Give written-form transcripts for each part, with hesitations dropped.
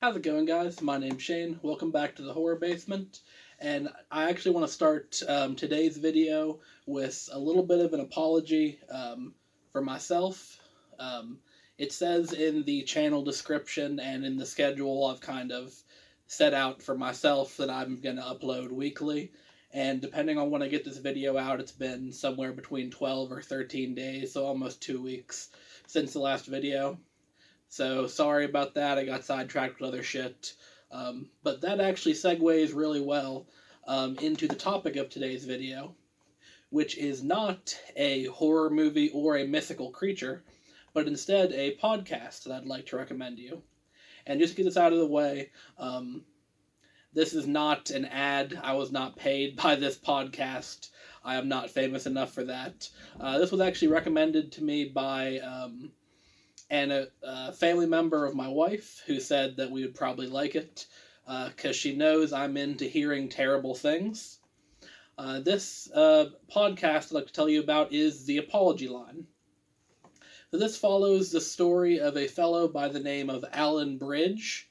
How's it going, guys? My name's Shane. Welcome back to the Horror Basement. And I actually want to start today's video with a little bit of an apology for myself. It says in the channel description and in the schedule I've kind of set out for myself that I'm going to upload weekly. And depending on when I get this video out, it's been somewhere between 12 or 13 days, so almost 2 weeks since the last video. So sorry about that, I got sidetracked with other shit. But that actually segues really well into the topic of today's video, which is not a horror movie or a mythical creature, but instead a podcast that I'd like to recommend you. And just to get this out of the way, this is not an ad. I was not paid by this podcast. I am not famous enough for that. This was actually recommended to me by a family member of my wife who said that we would probably like it because she knows I'm into hearing terrible things. This podcast I'd like to tell you about is The Apology Line. So this follows the story of a fellow by the name of Allan Bridge,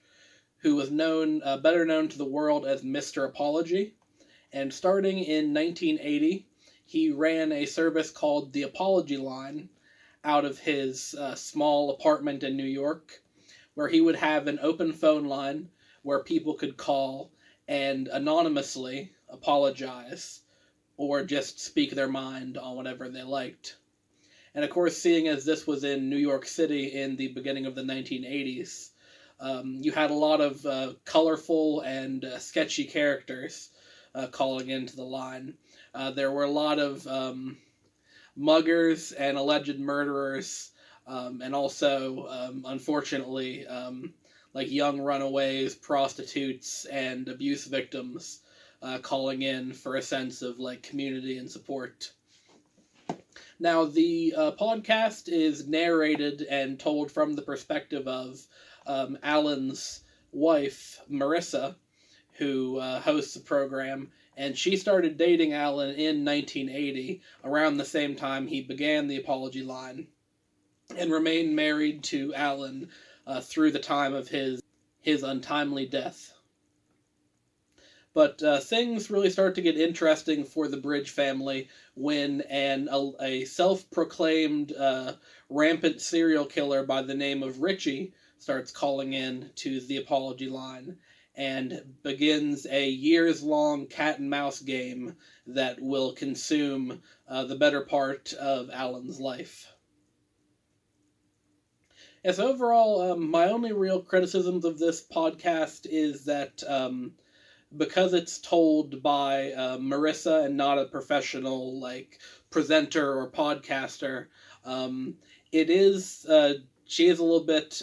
who was better known to the world as Mr. Apology. And starting in 1980, he ran a service called The Apology Line out of his small apartment in New York, where he would have an open phone line where people could call and anonymously apologize or just speak their mind on whatever they liked. And of course, seeing as this was in New York City in the beginning of the 1980s, you had a lot of colorful and sketchy characters calling into the line. There were a lot of muggers and alleged murderers, and also, unfortunately, like young runaways, prostitutes, and abuse victims calling in for a sense of like community and support. Now, the podcast is narrated and told from the perspective of Allan's wife, Marissa, who hosts the program, and she started dating Allan in 1980, around the same time he began the Apology Line, and remained married to Allan through the time of his untimely death. But things really start to get interesting for the Bridge family when a self-proclaimed rampant serial killer by the name of Richie starts calling in to the Apology Line and begins a years-long cat-and-mouse game that will consume the better part of Allan's life. Yes, overall, my only real criticisms of this podcast is that because it's told by Marissa and not a professional like presenter or podcaster, it is she is a little bit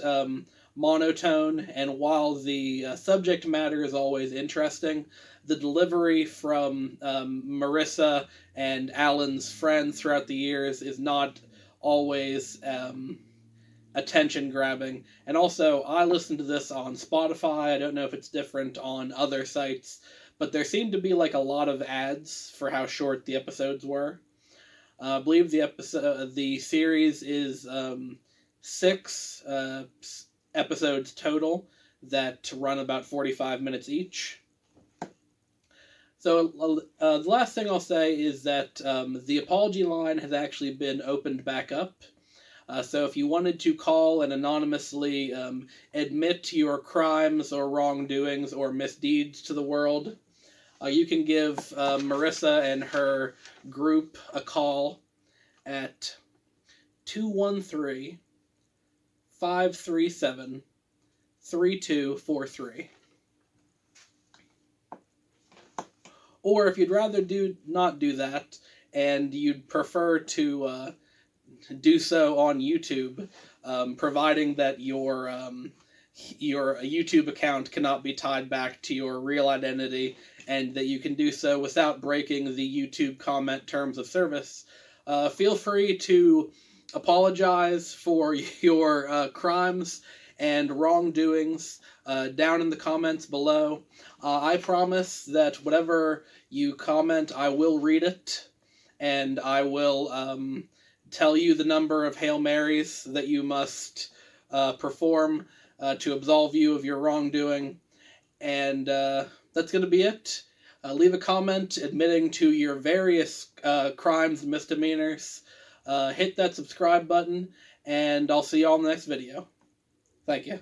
monotone, and while the subject matter is always interesting, the delivery from Marissa and Allan's friends throughout the years is not always attention-grabbing. And also, I listened to this on Spotify. I don't know if it's different on other sites, but there seemed to be like a lot of ads for how short the episodes were. I believe the series is 6 episodes total that run about 45 minutes each. So the last thing I'll say is that the Apology Line has actually been opened back up. So if you wanted to call and anonymously admit your crimes or wrongdoings or misdeeds to the world, you can give Marissa and her group a call at 213-537-3243. Or if you'd rather not do that, and you'd prefer to do so on YouTube, providing that your YouTube account cannot be tied back to your real identity, and that you can do so without breaking the YouTube comment terms of service, feel free to apologize for your crimes and wrongdoings down in the comments below. I promise that whatever you comment, I will read it, and I will tell you the number of Hail Marys that you must perform to absolve you of your wrongdoing. And that's going to be it. Leave a comment admitting to your various crimes and misdemeanors. Hit that subscribe button, and I'll see you all in the next video. Thank you.